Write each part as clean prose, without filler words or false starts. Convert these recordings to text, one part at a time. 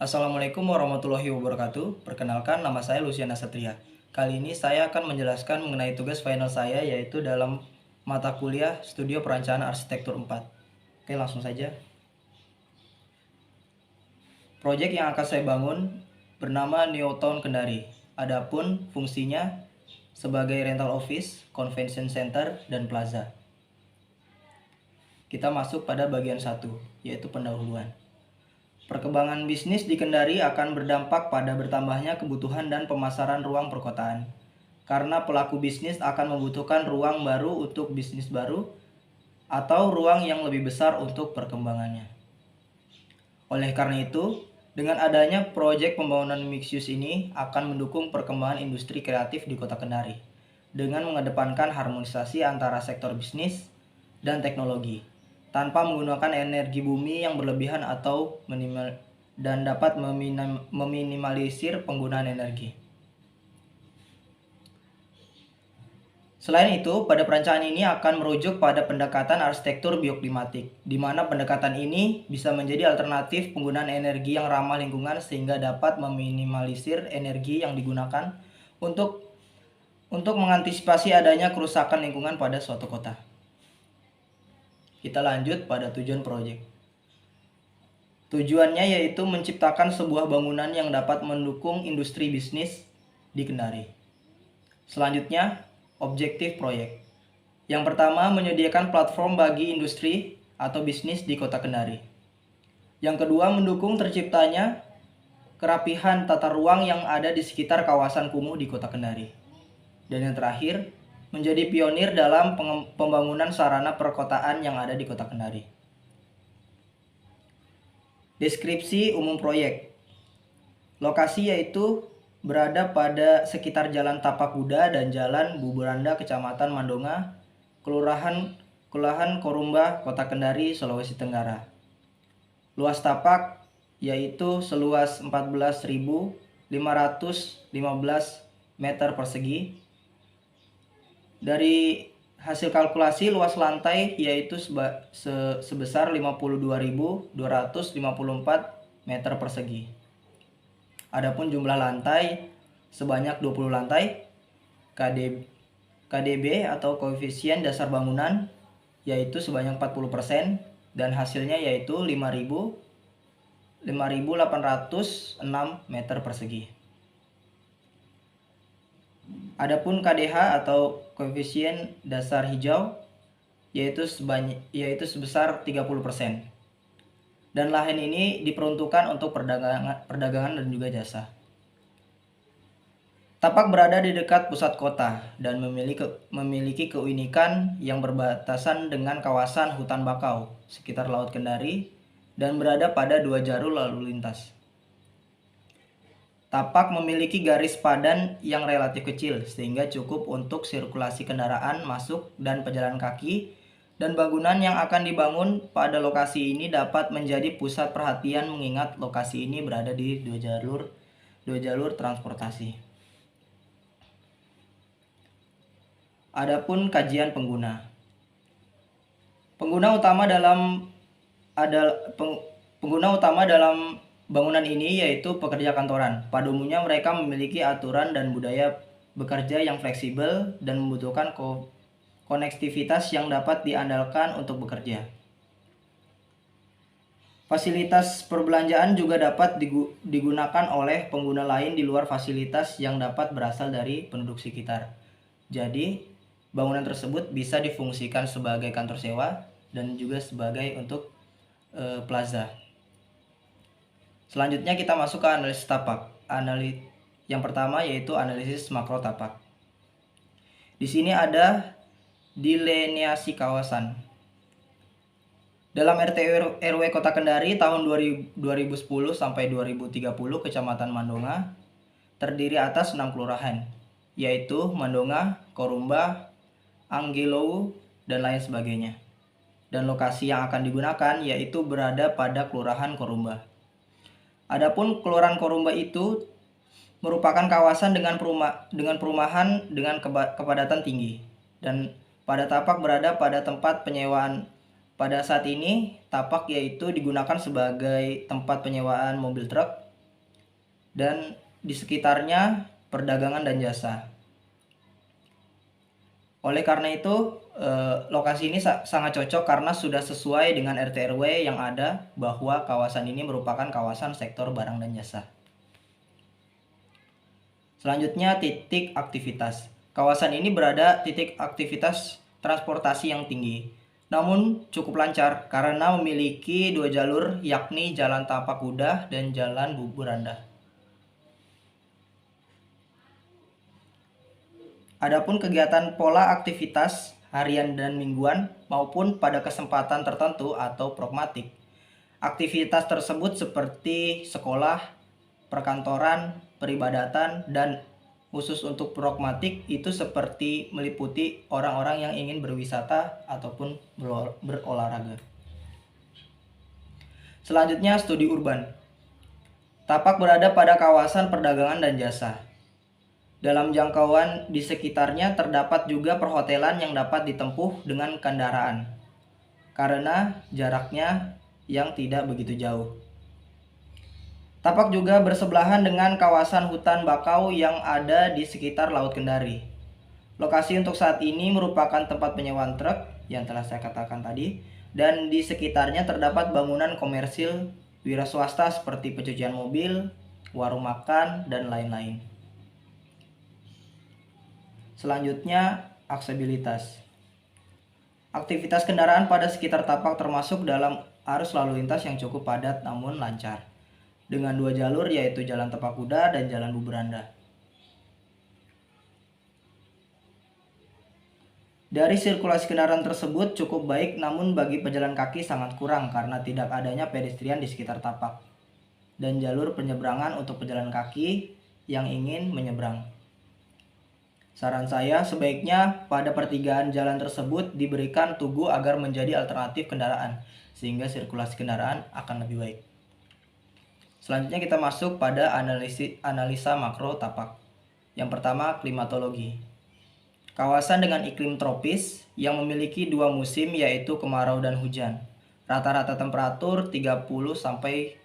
Assalamualaikum warahmatullahi wabarakatuh. Perkenalkan, nama saya Luciana Satria. Kali ini saya akan menjelaskan mengenai tugas final saya, yaitu dalam mata kuliah Studio Perencanaan Arsitektur 4. Oke, langsung saja. Proyek yang akan saya bangun bernama Neotown Kendari. Adapun fungsinya sebagai rental office, convention center, dan plaza. Kita masuk pada bagian 1, yaitu pendahuluan. Perkembangan bisnis di Kendari akan berdampak pada bertambahnya kebutuhan dan pemasaran ruang perkotaan. Karena pelaku bisnis akan membutuhkan ruang baru untuk bisnis baru atau ruang yang lebih besar untuk perkembangannya. Oleh karena itu, dengan adanya proyek pembangunan mixed use ini akan mendukung perkembangan industri kreatif di Kota Kendari dengan mengedepankan harmonisasi antara sektor bisnis dan teknologi, tanpa menggunakan energi bumi yang berlebihan atau dapat meminimalisir penggunaan energi. Selain itu, pada perencanaan ini akan merujuk pada pendekatan arsitektur bioklimatik, di mana pendekatan ini bisa menjadi alternatif penggunaan energi yang ramah lingkungan sehingga dapat meminimalisir energi yang digunakan untuk mengantisipasi adanya kerusakan lingkungan pada suatu kota. Kita lanjut pada tujuan proyek. Tujuannya yaitu menciptakan sebuah bangunan yang dapat mendukung industri bisnis di Kendari. Selanjutnya, objektif proyek. Yang pertama, menyediakan platform bagi industri atau bisnis di Kota Kendari. Yang kedua, mendukung terciptanya kerapihan tata ruang yang ada di sekitar kawasan kumuh di Kota Kendari. Dan yang terakhir, menjadi pionir dalam pembangunan sarana perkotaan yang ada di Kota Kendari. Deskripsi umum proyek. Lokasi yaitu berada pada sekitar Jalan Tapak Kuda dan Jalan Buburanda, Kecamatan Mandonga, Kelurahan Korumba, Kota Kendari, Sulawesi Tenggara. Luas tapak yaitu seluas 14.515 meter persegi. Dari hasil kalkulasi luas lantai yaitu sebesar 52.254 meter persegi. Adapun jumlah lantai sebanyak 20 lantai. KDB atau koefisien dasar bangunan yaitu sebanyak 40% dan hasilnya yaitu 5.806 meter persegi. Adapun KDH atau koefisien dasar hijau yaitu sebesar 30%. Dan lahan ini diperuntukkan untuk perdagangan dan juga jasa. Tapak berada di dekat pusat kota dan memiliki keunikan yang berbatasan dengan kawasan hutan bakau sekitar Laut Kendari dan berada pada 2 jalur lalu lintas. Tapak memiliki garis padan yang relatif kecil sehingga cukup untuk sirkulasi kendaraan masuk dan pejalan kaki, dan bangunan yang akan dibangun pada lokasi ini dapat menjadi pusat perhatian mengingat lokasi ini berada di dua jalur transportasi. Adapun kajian pengguna. Pengguna utama dalam bangunan ini yaitu pekerja kantoran. Pada umumnya mereka memiliki aturan dan budaya bekerja yang fleksibel dan membutuhkan konektivitas yang dapat diandalkan untuk bekerja. Fasilitas perbelanjaan juga dapat digunakan oleh pengguna lain di luar fasilitas yang dapat berasal dari penduduk sekitar. Jadi, bangunan tersebut bisa difungsikan sebagai kantor sewa dan juga sebagai untuk plaza. Selanjutnya kita masuk ke analisis tapak. Yang pertama yaitu analisis makro tapak. Di sini ada delineasi kawasan. Dalam RT RW Kota Kendari tahun 2010 sampai 2030, Kecamatan Mandonga terdiri atas 6 kelurahan, yaitu Mandonga, Korumba, Anggilou, dan lain sebagainya. Dan lokasi yang akan digunakan yaitu berada pada Kelurahan Korumba. Adapun Kelurahan Korumba itu merupakan kawasan dengan perumahan dengan kepadatan tinggi, dan pada tapak berada pada tempat penyewaan. Pada saat ini tapak yaitu digunakan sebagai tempat penyewaan mobil truk dan di sekitarnya perdagangan dan jasa. Oleh karena itu, lokasi ini sangat cocok karena sudah sesuai dengan RT RW yang ada bahwa kawasan ini merupakan kawasan sektor barang dan jasa. Selanjutnya, titik aktivitas. Kawasan ini berada titik aktivitas transportasi yang tinggi, namun cukup lancar karena memiliki 2 jalur, yakni Jalan Tapak Kuda dan Jalan Buburanda. Adapun kegiatan pola aktivitas harian dan mingguan maupun pada kesempatan tertentu atau pragmatik. Aktivitas tersebut seperti sekolah, perkantoran, peribadatan, dan khusus untuk pragmatik itu seperti meliputi orang-orang yang ingin berwisata ataupun berolahraga. Selanjutnya, studi urban. Tapak berada pada kawasan perdagangan dan jasa. Dalam jangkauan di sekitarnya terdapat juga perhotelan yang dapat ditempuh dengan kendaraan, karena jaraknya yang tidak begitu jauh. Tapak juga bersebelahan dengan kawasan hutan bakau yang ada di sekitar Laut Kendari. Lokasi untuk saat ini merupakan tempat penyewaan truk yang telah saya katakan tadi, dan di sekitarnya terdapat bangunan komersil wira swasta seperti pencucian mobil, warung makan, dan lain-lain. Selanjutnya, aksesibilitas. Aktivitas kendaraan pada sekitar Tapak termasuk dalam arus lalu lintas yang cukup padat namun lancar, dengan 2 jalur yaitu Jalan Tapak Kuda dan Jalan Buburanda. Dari sirkulasi kendaraan tersebut cukup baik, namun bagi pejalan kaki sangat kurang karena tidak adanya pedestrian di sekitar Tapak dan jalur penyeberangan untuk pejalan kaki yang ingin menyeberang. Saran saya, sebaiknya pada pertigaan jalan tersebut diberikan tugu agar menjadi alternatif kendaraan, sehingga sirkulasi kendaraan akan lebih baik. Selanjutnya kita masuk pada analisa makro Tapak. Yang pertama, klimatologi. Kawasan dengan iklim tropis yang memiliki 2 musim yaitu kemarau dan hujan. Rata-rata temperatur 30 sampai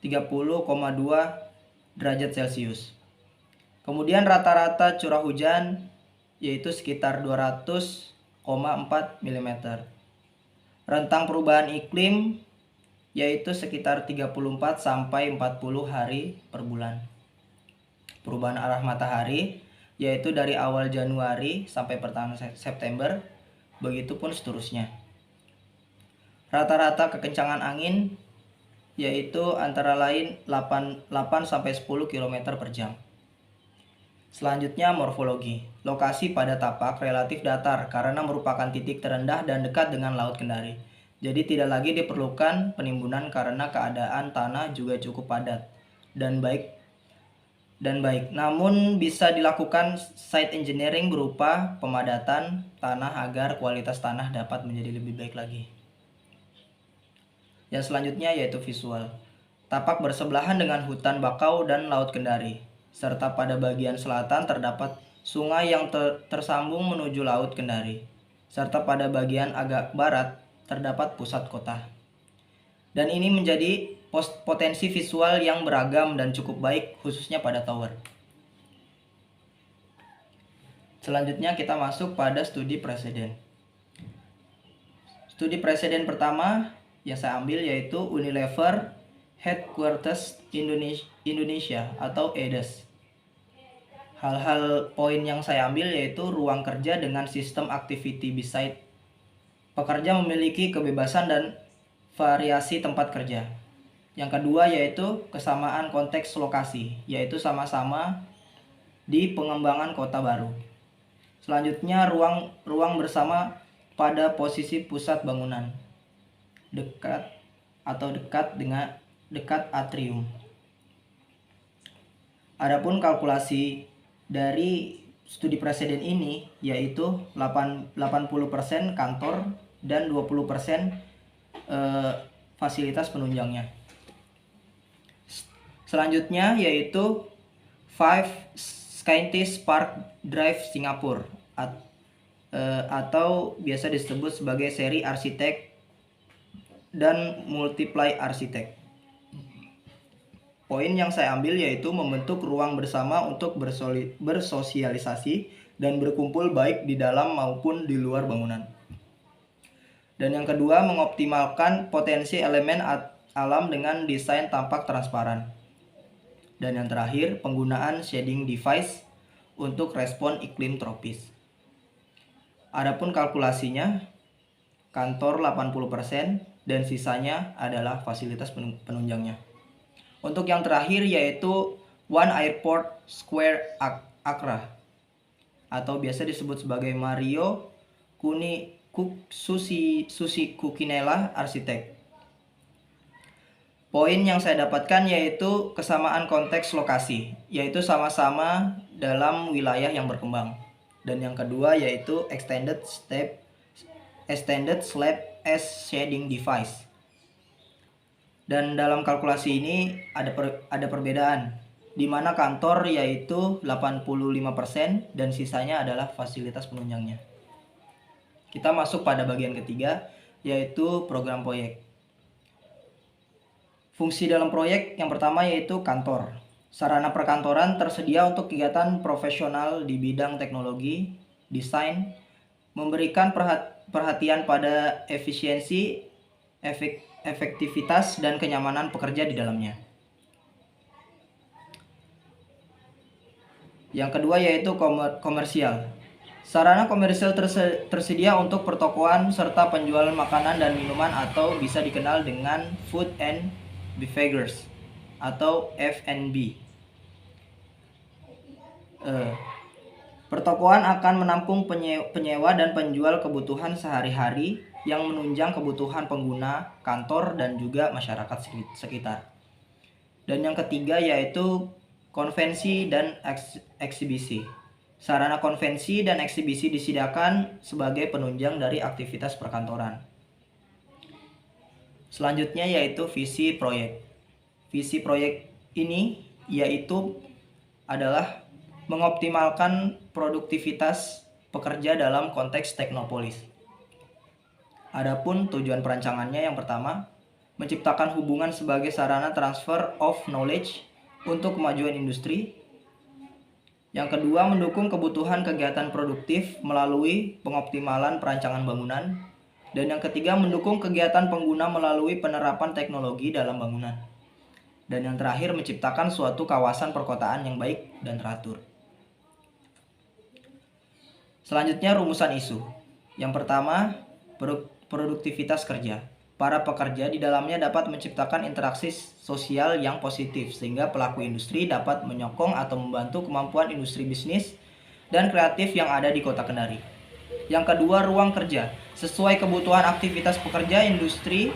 30,2 derajat Celcius. Kemudian rata-rata curah hujan yaitu sekitar 200,4 mm. Rentang perubahan iklim yaitu sekitar 34 sampai 40 hari per bulan. Perubahan arah matahari yaitu dari awal Januari sampai pertengahan September, begitupun seterusnya. Rata-rata kekencangan angin yaitu antara lain 8 sampai 10 km per jam. Selanjutnya, morfologi. Lokasi pada Tapak relatif datar karena merupakan titik terendah dan dekat dengan Laut Kendari. Jadi tidak lagi diperlukan penimbunan karena keadaan tanah juga cukup padat dan baik. Namun bisa dilakukan site engineering berupa pemadatan tanah agar kualitas tanah dapat menjadi lebih baik lagi. Yang selanjutnya yaitu visual. Tapak bersebelahan dengan hutan bakau dan Laut Kendari, serta pada bagian selatan terdapat sungai yang tersambung menuju Laut Kendari, serta pada bagian agak barat terdapat pusat kota. Dan ini menjadi potensi visual yang beragam dan cukup baik khususnya pada tower. Selanjutnya kita masuk pada studi presiden. Studi presiden pertama yang saya ambil yaitu Unilever Headquarters Indonesia atau EDES. Hal-hal poin yang saya ambil yaitu ruang kerja dengan sistem activity beside. Pekerja memiliki kebebasan dan variasi tempat kerja. Yang kedua yaitu kesamaan konteks lokasi, yaitu sama-sama di pengembangan kota baru. Selanjutnya ruang bersama pada posisi pusat bangunan, dekat atrium. Adapun kalkulasi dari studi presiden ini yaitu 80% kantor dan 20% fasilitas penunjangnya. Selanjutnya yaitu 5 Scientist Park Drive Singapura atau biasa disebut sebagai seri arsitek dan multiply arsitek. Poin yang saya ambil yaitu membentuk ruang bersama untuk bersosialisasi dan berkumpul baik di dalam maupun di luar bangunan. Dan yang kedua, mengoptimalkan potensi elemen alam dengan desain tampak transparan. Dan yang terakhir, penggunaan shading device untuk respon iklim tropis. Adapun kalkulasinya, kantor 80% dan sisanya adalah fasilitas penunjangnya. Untuk yang terakhir yaitu One Airport Square Accra atau biasa disebut sebagai Mario Susi Kukinela Arsitek. Poin yang saya dapatkan yaitu kesamaan konteks lokasi, yaitu sama-sama dalam wilayah yang berkembang. Dan yang kedua yaitu extended slab as shading device. Dan dalam kalkulasi ini ada perbedaan, di mana kantor yaitu 85% dan sisanya adalah fasilitas penunjangnya. Kita masuk pada bagian ketiga, yaitu program proyek. Fungsi dalam proyek yang pertama yaitu kantor. Sarana perkantoran tersedia untuk kegiatan profesional di bidang teknologi, desain, memberikan perhatian pada efisiensi, efektivitas, dan kenyamanan pekerja di dalamnya. Yang kedua yaitu komersial. Sarana komersial tersedia untuk pertokoan serta penjualan makanan dan minuman atau bisa dikenal dengan food and beverage atau F&B. Pertokoan akan menampung penyewa dan penjual kebutuhan sehari-hari yang menunjang kebutuhan pengguna, kantor, dan juga masyarakat sekitar. Dan yang ketiga yaitu konvensi dan eksibisi. Sarana konvensi dan eksibisi disediakan sebagai penunjang dari aktivitas perkantoran. Selanjutnya yaitu visi proyek. Visi proyek ini yaitu adalah mengoptimalkan produktivitas pekerja dalam konteks teknopolis. Adapun tujuan perancangannya yang pertama, menciptakan hubungan sebagai sarana transfer of knowledge untuk kemajuan industri. Yang kedua, mendukung kebutuhan kegiatan produktif melalui pengoptimalan perancangan bangunan. Dan yang ketiga, mendukung kegiatan pengguna melalui penerapan teknologi dalam bangunan. Dan yang terakhir, menciptakan suatu kawasan perkotaan yang baik dan teratur. Selanjutnya, rumusan isu. Yang pertama, produktivitas kerja. Para pekerja di dalamnya dapat menciptakan interaksi sosial yang positif sehingga pelaku industri dapat menyokong atau membantu kemampuan industri bisnis dan kreatif yang ada di Kota Kendari. Yang kedua, ruang kerja. Sesuai kebutuhan aktivitas pekerja, industri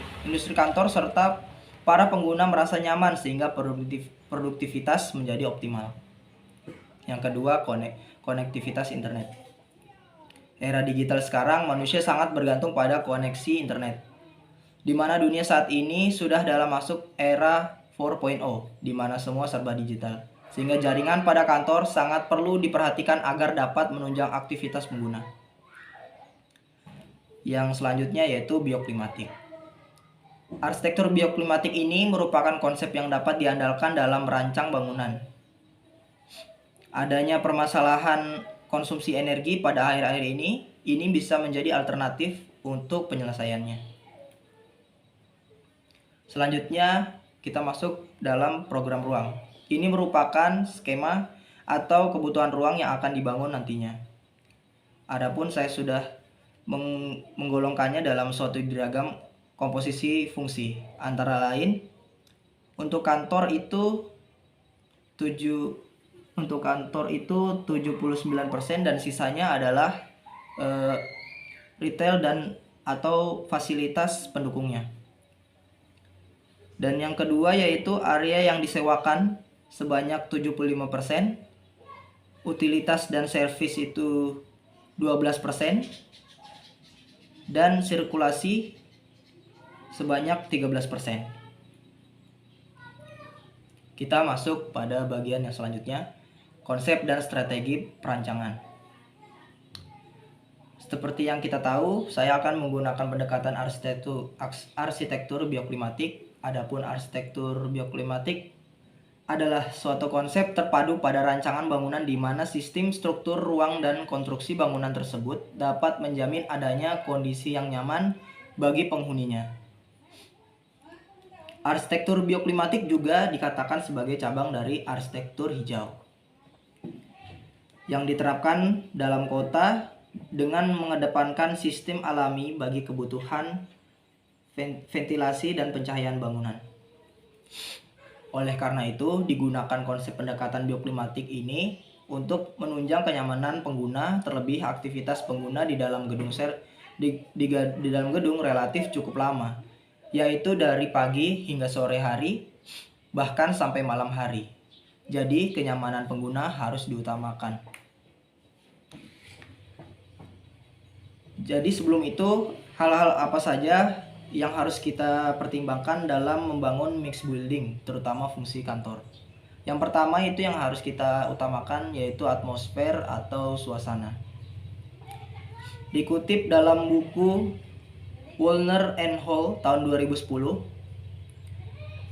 kantor serta para pengguna merasa nyaman sehingga produktivitas menjadi optimal. Yang kedua, konektivitas internet. Era digital sekarang, manusia sangat bergantung pada koneksi internet, di mana dunia saat ini sudah dalam masuk era 4.0, di mana semua serba digital, sehingga jaringan pada kantor sangat perlu diperhatikan agar dapat menunjang aktivitas pengguna. Yang selanjutnya yaitu bioklimatik. Arsitektur bioklimatik ini merupakan konsep yang dapat diandalkan dalam merancang bangunan. Adanya permasalahan konsumsi energi pada akhir-akhir ini bisa menjadi alternatif untuk penyelesaiannya. Selanjutnya kita masuk dalam program ruang. Ini merupakan skema atau kebutuhan ruang yang akan dibangun nantinya. Adapun saya sudah menggolongkannya dalam suatu diagram komposisi fungsi. Antara lain untuk kantor itu 79% dan sisanya adalah retail dan atau fasilitas pendukungnya. Dan yang kedua yaitu area yang disewakan sebanyak 75%, utilitas dan servis itu 12%, dan sirkulasi sebanyak 13%. Kita masuk pada bagian yang selanjutnya, konsep dan strategi perancangan. Seperti yang kita tahu, saya akan menggunakan pendekatan arsitektur bioklimatik. Adapun arsitektur bioklimatik adalah suatu konsep terpadu pada rancangan bangunan di mana sistem struktur ruang dan konstruksi bangunan tersebut dapat menjamin adanya kondisi yang nyaman bagi penghuninya. Arsitektur bioklimatik juga dikatakan sebagai cabang dari arsitektur hijau yang diterapkan dalam kota dengan mengedepankan sistem alami bagi kebutuhan ventilasi dan pencahayaan bangunan. Oleh karena itu, digunakan konsep pendekatan bioklimatik ini untuk menunjang kenyamanan pengguna, terlebih aktivitas pengguna di dalam gedung di dalam gedung relatif cukup lama, yaitu dari pagi hingga sore hari, bahkan sampai malam hari. Jadi, kenyamanan pengguna harus diutamakan. Jadi, sebelum itu, hal-hal apa saja yang harus kita pertimbangkan dalam membangun mixed building, terutama fungsi kantor? Yang pertama itu yang harus kita utamakan yaitu atmosfer atau suasana. Dikutip dalam buku Woolner and Hall tahun 2010,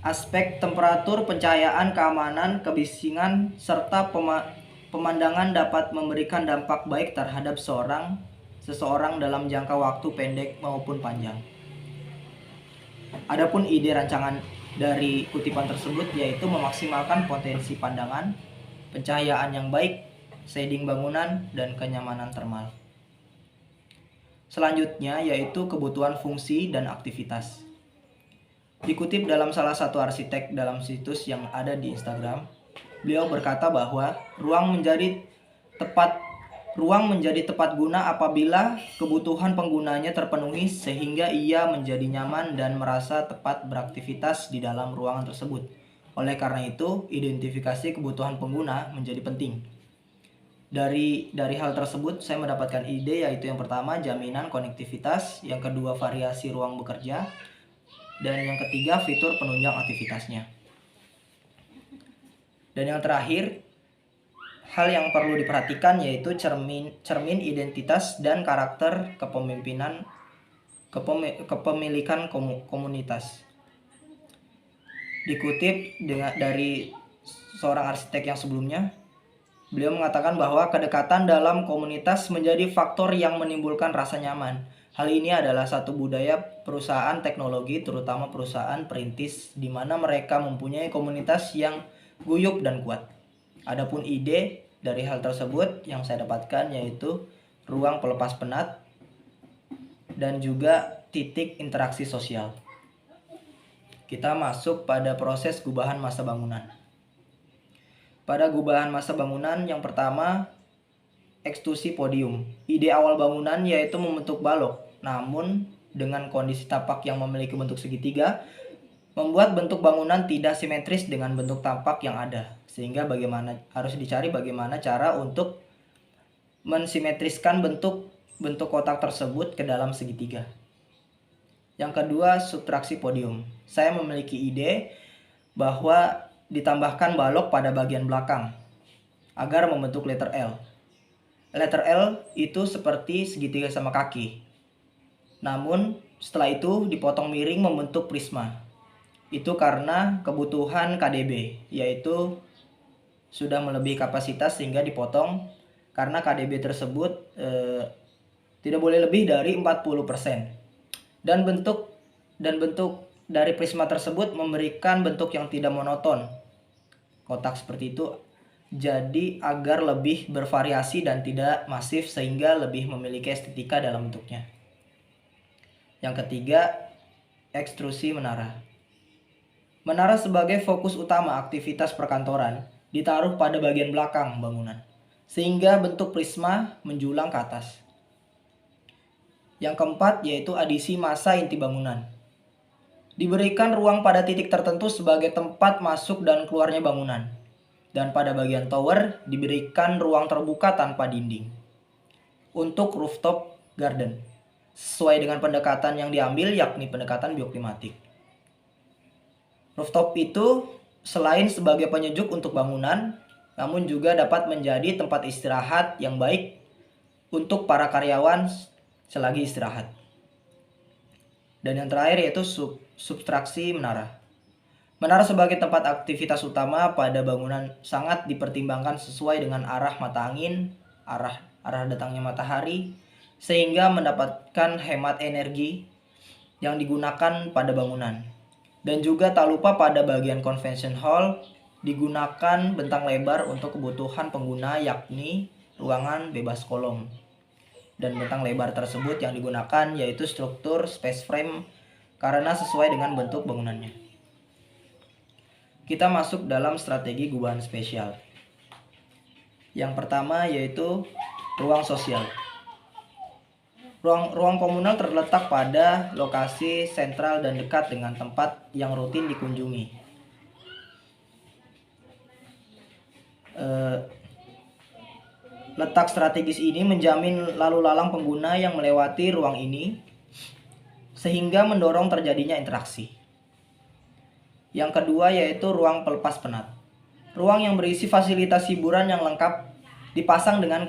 aspek temperatur, pencahayaan, keamanan, kebisingan, serta pemandangan dapat memberikan dampak baik terhadap seseorang dalam jangka waktu pendek maupun panjang. Adapun ide rancangan dari kutipan tersebut yaitu memaksimalkan potensi pandangan, pencahayaan yang baik, shading bangunan, dan kenyamanan termal. Selanjutnya yaitu kebutuhan fungsi dan aktivitas. Dikutip dalam salah satu arsitek dalam situs yang ada di Instagram, beliau berkata bahwa ruang menjadi tepat guna apabila kebutuhan penggunanya terpenuhi sehingga ia menjadi nyaman dan merasa tepat beraktivitas di dalam ruangan tersebut. Oleh karena itu, identifikasi kebutuhan pengguna menjadi penting. Dari hal tersebut, saya mendapatkan ide yaitu yang pertama, jaminan konektivitas, yang kedua, variasi ruang bekerja, dan yang ketiga, fitur penunjang aktivitasnya. Dan yang terakhir, hal yang perlu diperhatikan yaitu cermin identitas dan karakter kepemilikan komunitas. Dikutip dari seorang arsitek yang sebelumnya, beliau mengatakan bahwa kedekatan dalam komunitas menjadi faktor yang menimbulkan rasa nyaman. Hal ini adalah satu budaya perusahaan teknologi, terutama perusahaan perintis, di mana mereka mempunyai komunitas yang guyup dan kuat. Adapun ide dari hal tersebut yang saya dapatkan yaitu ruang pelepas penat dan juga titik interaksi sosial. Kita masuk pada proses gubahan massa bangunan. Pada gubahan massa bangunan yang pertama, ekstrusi podium. Ide awal bangunan yaitu membentuk balok, namun dengan kondisi tapak yang memiliki bentuk segitiga, membuat bentuk bangunan tidak simetris dengan bentuk tapak yang ada, sehingga harus dicari bagaimana cara untuk mensimetriskan bentuk kotak tersebut ke dalam segitiga. Yang kedua, subtraksi podium. Saya memiliki ide bahwa ditambahkan balok pada bagian belakang agar membentuk letter L. Letter L itu seperti segitiga sama kaki. Namun setelah itu dipotong miring membentuk prisma. Itu karena kebutuhan KDB, yaitu sudah melebihi kapasitas sehingga dipotong karena KDB tersebut tidak boleh lebih dari 40%. Dan bentuk dari prisma tersebut memberikan bentuk yang tidak monoton. Kotak seperti itu jadi agar lebih bervariasi dan tidak masif sehingga lebih memiliki estetika dalam bentuknya. Yang ketiga, ekstrusi menara. Menara sebagai fokus utama aktivitas perkantoran ditaruh pada bagian belakang bangunan, sehingga bentuk prisma menjulang ke atas. Yang keempat yaitu adisi massa inti bangunan. Diberikan ruang pada titik tertentu sebagai tempat masuk dan keluarnya bangunan. Dan pada bagian tower diberikan ruang terbuka tanpa dinding. Untuk rooftop garden, sesuai dengan pendekatan yang diambil yakni pendekatan bioklimatik. Rooftop itu selain sebagai penyejuk untuk bangunan, namun juga dapat menjadi tempat istirahat yang baik untuk para karyawan selagi istirahat. Dan yang terakhir yaitu subtraksi menara. Menara sebagai tempat aktivitas utama pada bangunan sangat dipertimbangkan sesuai dengan arah mata angin, arah datangnya matahari, sehingga mendapatkan hemat energi yang digunakan pada bangunan. Dan juga tak lupa pada bagian convention hall digunakan bentang lebar untuk kebutuhan pengguna, yakni ruangan bebas kolom. Dan bentang lebar tersebut yang digunakan yaitu struktur space frame karena sesuai dengan bentuk bangunannya. Kita masuk dalam strategi gubahan spesial. Yang pertama yaitu ruang sosial. Ruang komunal terletak pada lokasi sentral dan dekat dengan tempat yang rutin dikunjungi. Letak strategis ini menjamin lalu lalang pengguna yang melewati ruang ini, sehingga mendorong terjadinya interaksi. Yang kedua yaitu ruang pelepas penat. Ruang yang berisi fasilitas hiburan yang lengkap dipasang dengan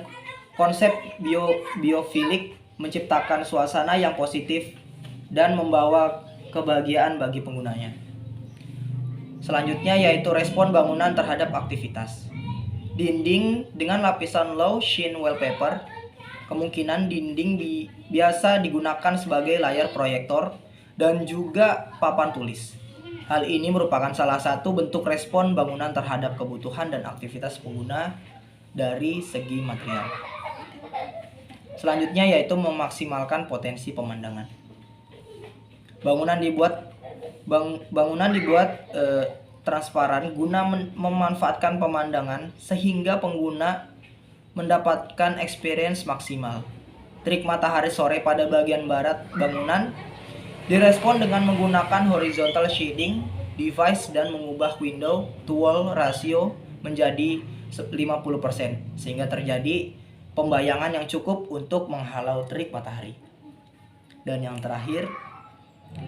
konsep biofilik, menciptakan suasana yang positif dan membawa kebahagiaan bagi penggunanya. Selanjutnya yaitu respon bangunan terhadap aktivitas. Dinding dengan lapisan low sheen wallpaper. Kemungkinan dinding biasa digunakan sebagai layar proyektor dan juga papan tulis. Hal ini merupakan salah satu bentuk respon bangunan terhadap kebutuhan dan aktivitas pengguna dari segi material. Selanjutnya yaitu memaksimalkan potensi pemandangan. Bangunan dibuat transparan guna memanfaatkan pemandangan sehingga pengguna mendapatkan experience maksimal. Terik matahari sore pada bagian barat bangunan direspon dengan menggunakan horizontal shading device dan mengubah window to wall rasio menjadi 50% sehingga terjadi pembayangan yang cukup untuk menghalau terik matahari. Dan yang terakhir,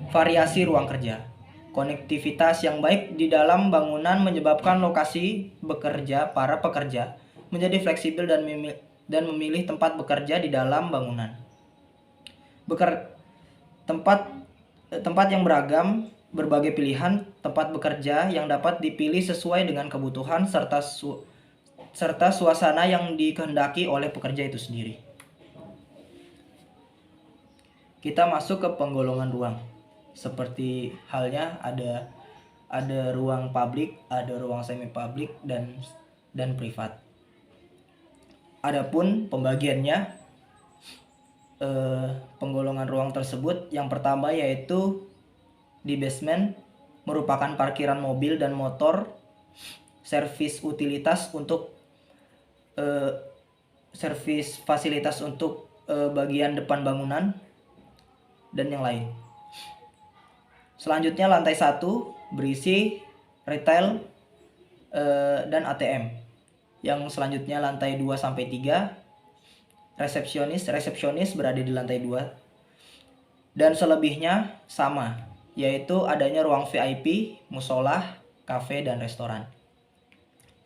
variasi ruang kerja. Konektivitas yang baik di dalam bangunan menyebabkan lokasi bekerja para pekerja menjadi fleksibel dan memilih tempat bekerja di dalam bangunan. Tempat yang beragam, berbagai pilihan tempat bekerja yang dapat dipilih sesuai dengan kebutuhan serta suasana yang dikehendaki oleh pekerja itu sendiri. Kita masuk ke penggolongan ruang. Seperti halnya ada ruang publik, ada ruang semi publik dan privat. Adapun pembagiannya penggolongan ruang tersebut, yang pertama yaitu di basement merupakan parkiran mobil dan motor, servis utilitas untuk servis fasilitas untuk bagian depan bangunan dan yang lain. Selanjutnya lantai 1 berisi retail dan ATM. Yang selanjutnya lantai 2 sampai 3 resepsionis berada di lantai 2. Dan selebihnya sama, yaitu adanya ruang VIP, musola, kafe dan restoran.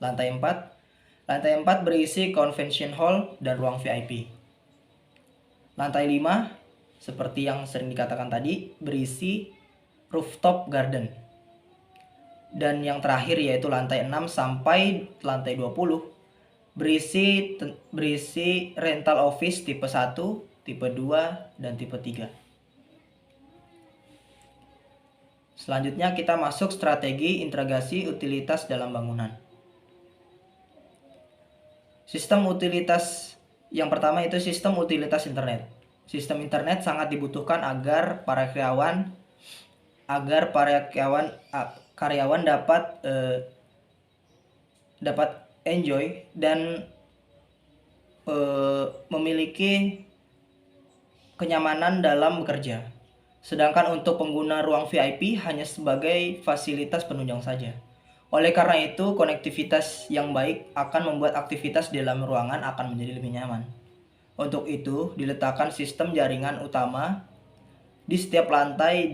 Lantai 4 berisi convention hall dan ruang VIP. Lantai 5, seperti yang sering dikatakan tadi, berisi rooftop garden. Dan yang terakhir yaitu lantai 6 sampai lantai 20 berisi rental office tipe 1, tipe 2, dan tipe 3. Selanjutnya kita masuk strategi integrasi utilitas dalam bangunan. Sistem utilitas yang pertama itu sistem utilitas internet. Sistem internet sangat dibutuhkan agar para karyawan dapat enjoy dan memiliki kenyamanan dalam bekerja. Sedangkan untuk pengguna ruang VIP hanya sebagai fasilitas penunjang saja. Oleh karena itu, konektivitas yang baik akan membuat aktivitas di dalam ruangan akan menjadi lebih nyaman. Untuk itu, diletakkan sistem jaringan utama di setiap lantai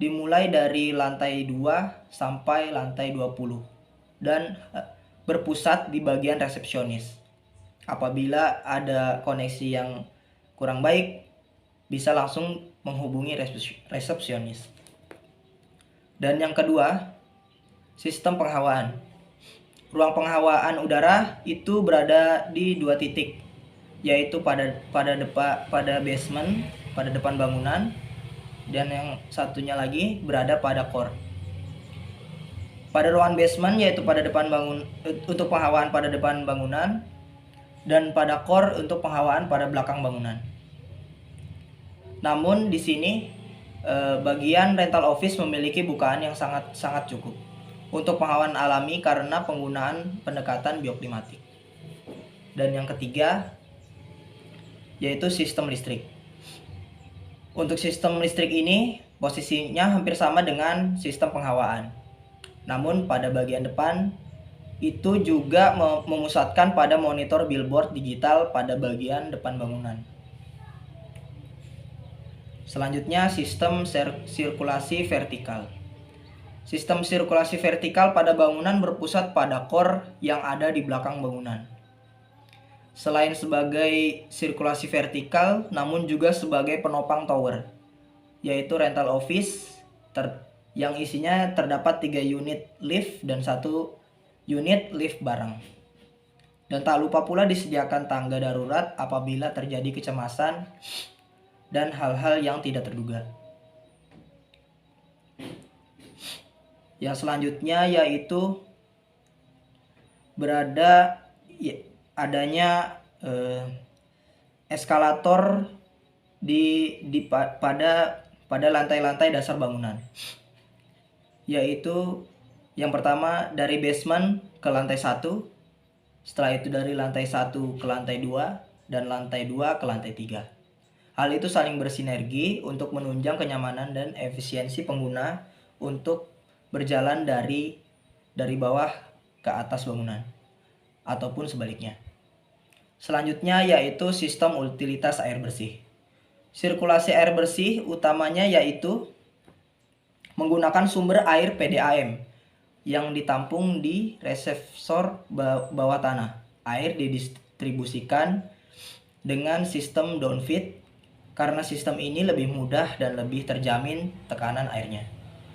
dimulai dari lantai 2 sampai lantai 20 dan berpusat di bagian resepsionis. Apabila ada koneksi yang kurang baik, bisa langsung menghubungi resepsionis. Dan yang kedua, Sistem penghawaan. Ruang penghawaan udara itu berada di 2 titik, yaitu pada basement, pada depan bangunan, dan yang satunya lagi berada pada core. Pada ruangan basement yaitu pada depan untuk penghawaan pada depan bangunan, dan pada core untuk penghawaan pada belakang bangunan. Namun di sini bagian rental office memiliki bukaan yang sangat cukup untuk penghawaan alami karena penggunaan pendekatan bioklimatik. Dan yang ketiga yaitu sistem listrik. Untuk sistem listrik ini posisinya hampir sama dengan sistem penghawaan. Namun pada bagian depan itu juga memusatkan pada monitor billboard digital pada bagian depan bangunan. Selanjutnya sistem sirkulasi vertikal. Sistem sirkulasi vertikal pada bangunan berpusat pada core yang ada di belakang bangunan. Selain sebagai sirkulasi vertikal, namun juga sebagai penopang tower, yaitu rental office yang isinya terdapat 3 unit lift dan 1 unit lift bareng. Dan tak lupa pula disediakan tangga darurat apabila terjadi kecemasan dan hal-hal yang tidak terduga. Yang selanjutnya yaitu adanya eskalator pada lantai-lantai dasar bangunan, yaitu yang pertama dari basement ke lantai 1, setelah itu dari lantai 1 ke lantai 2, dan lantai 2 ke lantai 3. Hal itu saling bersinergi untuk menunjang kenyamanan dan efisiensi pengguna untuk berjalan dari bawah ke atas bangunan ataupun sebaliknya. Selanjutnya yaitu sistem utilitas air bersih. Sirkulasi air bersih utamanya yaitu menggunakan sumber air PDAM yang ditampung di reservoir bawah tanah. Air didistribusikan dengan sistem downfeed karena sistem ini lebih mudah dan lebih terjamin tekanan airnya.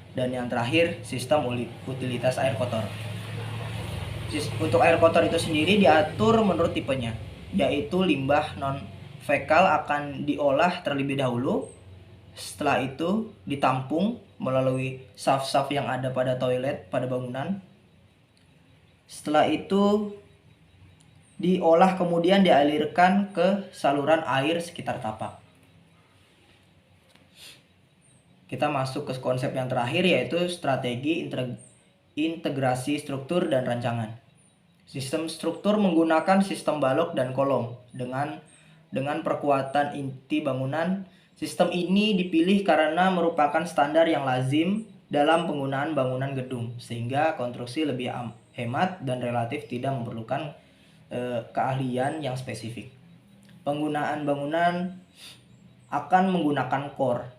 Dan yang terakhir, sistem utilitas air kotor. Untuk air kotor itu sendiri diatur menurut tipenya, yaitu limbah non-fekal akan diolah terlebih dahulu. Setelah itu ditampung melalui saf-saf yang ada pada toilet pada bangunan. Setelah itu diolah kemudian dialirkan ke saluran air sekitar tapak. Kita masuk ke konsep yang terakhir yaitu strategi integrasi struktur dan rancangan. Sistem struktur menggunakan sistem balok dan kolom dengan perkuatan inti bangunan. Sistem ini dipilih karena merupakan standar yang lazim dalam penggunaan bangunan gedung, sehingga konstruksi lebih hemat dan relatif tidak memerlukan keahlian yang spesifik. Penggunaan bangunan akan menggunakan core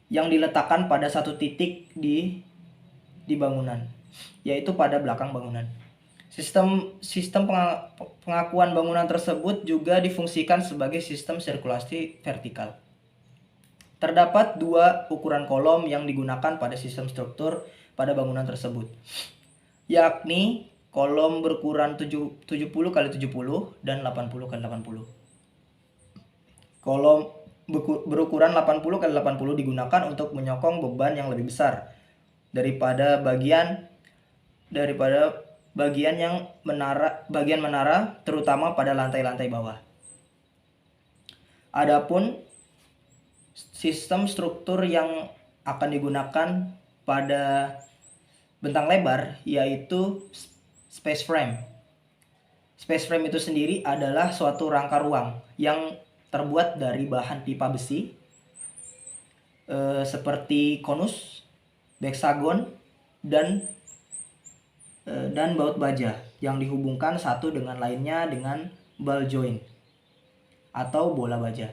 yang diletakkan pada satu titik di bangunan, yaitu pada belakang bangunan. Sistem pengakuan bangunan tersebut juga difungsikan sebagai sistem sirkulasi vertikal. Terdapat 2 ukuran kolom yang digunakan pada sistem struktur pada bangunan tersebut, yakni kolom berukuran 70 x 70 dan 80 x 80. Kolom berukuran 80 x 80 digunakan untuk menyokong beban yang lebih besar daripada bagian menara, terutama pada lantai-lantai bawah. Adapun sistem struktur yang akan digunakan pada bentang lebar yaitu space frame. Space frame itu sendiri adalah suatu rangka ruang yang terbuat dari bahan pipa besi seperti konus, heksagon, dan baut baja yang dihubungkan satu dengan lainnya dengan ball joint atau bola baja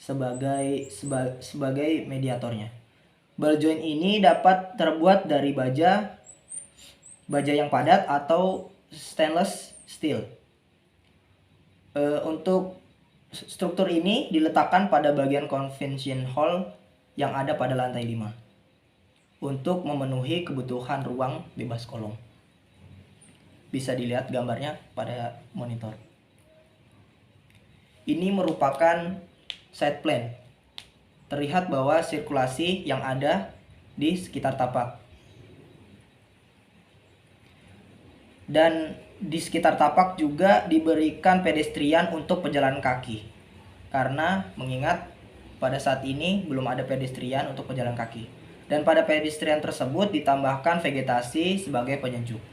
sebagai mediatornya. Ball joint ini dapat terbuat dari baja yang padat atau stainless steel. Untuk struktur ini diletakkan pada bagian convention hall yang ada pada lantai 5. untuk memenuhi kebutuhan ruang bebas kolong. Bisa dilihat gambarnya pada monitor. Ini merupakan side plan. Terlihat bahwa sirkulasi yang ada di sekitar tapak. Dan di sekitar tapak juga diberikan pedestrian untuk pejalan kaki. Karena mengingat pada saat ini belum ada pedestrian untuk pejalan kaki. Dan pada pedestrian tersebut ditambahkan vegetasi sebagai penyejuk.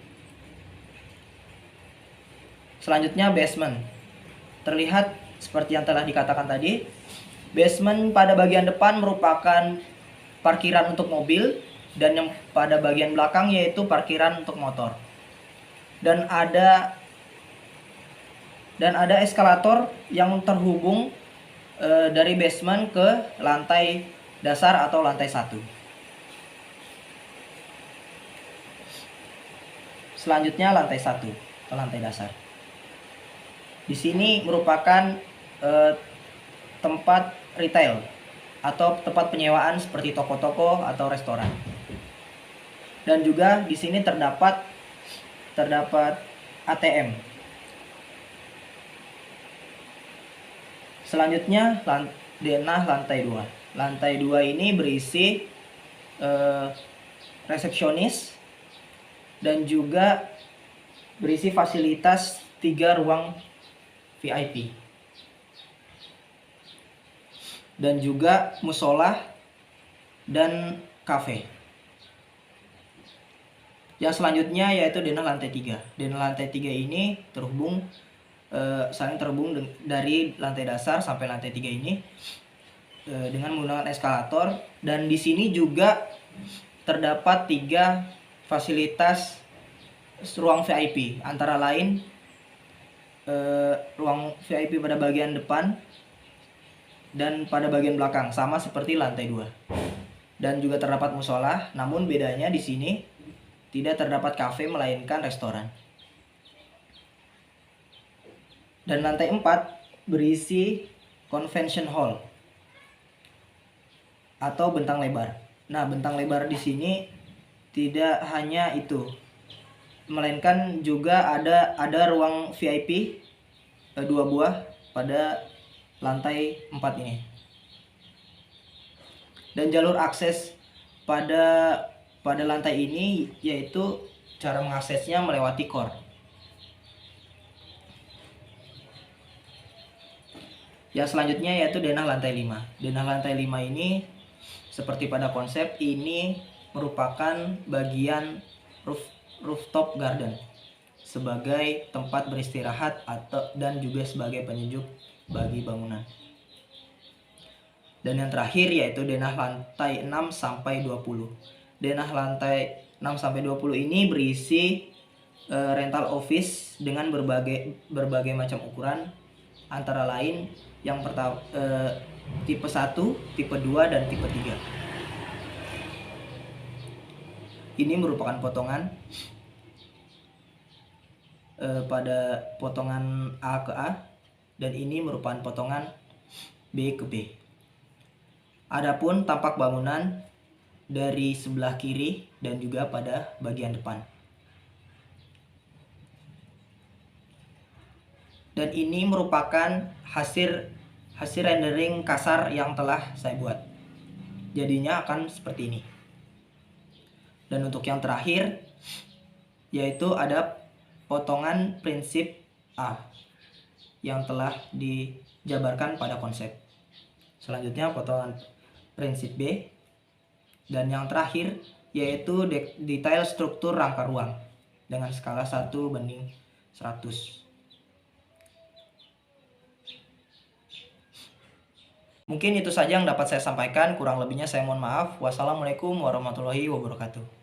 Selanjutnya basement. Terlihat seperti yang telah dikatakan tadi, basement pada bagian depan merupakan parkiran untuk mobil dan yang pada bagian belakang yaitu parkiran untuk motor. Dan ada eskalator yang terhubung dari basement ke lantai dasar atau lantai 1. Selanjutnya lantai 1 atau lantai dasar. Di sini merupakan tempat retail atau tempat penyewaan seperti toko-toko atau restoran. Dan juga di sini terdapat ATM. Selanjutnya denah lantai 2. Lantai 2 ini berisi resepsionis dan juga berisi fasilitas 3 ruang VIP. Dan juga musola dan kafe. Yang selanjutnya yaitu denah lantai 3. Denah lantai 3 ini saling terhubung dari lantai dasar sampai lantai 3 ini dengan menggunakan eskalator. Dan di sini juga terdapat 3 fasilitas ruang VIP, antara lain ruang VIP pada bagian depan dan pada bagian belakang, sama seperti lantai 2. Dan juga terdapat musola, namun bedanya di sini tidak terdapat kafe melainkan restoran. Dan lantai 4 berisi convention hall atau bentang lebar. Nah, bentang lebar di sini tidak hanya itu, melainkan juga ada ruang VIP 2 buah pada lantai 4 ini. Dan jalur akses pada lantai ini yaitu cara mengaksesnya melewati core. Yang selanjutnya yaitu denah lantai 5. Denah lantai 5 ini seperti pada konsep ini merupakan bagian rooftop garden sebagai tempat beristirahat dan juga sebagai penyejuk bagi bangunan. Dan yang terakhir yaitu denah lantai 6 sampai 20. Denah lantai 6 sampai 20 ini berisi rental office dengan berbagai macam ukuran, antara lain yang pertama tipe 1, tipe 2 dan tipe 3. Ini merupakan potongan pada potongan A ke A, dan ini merupakan potongan B ke B. Adapun tampak bangunan dari sebelah kiri dan juga pada bagian depan. Dan ini merupakan hasil rendering kasar yang telah saya buat. Jadinya akan seperti ini. Dan untuk yang terakhir yaitu ada potongan prinsip A yang telah dijabarkan pada konsep. Selanjutnya potongan prinsip B. Dan yang terakhir yaitu detail struktur rangka ruang dengan skala 1:100. Mungkin itu saja yang dapat saya sampaikan, kurang lebihnya saya mohon maaf. Wassalamualaikum warahmatullahi wabarakatuh.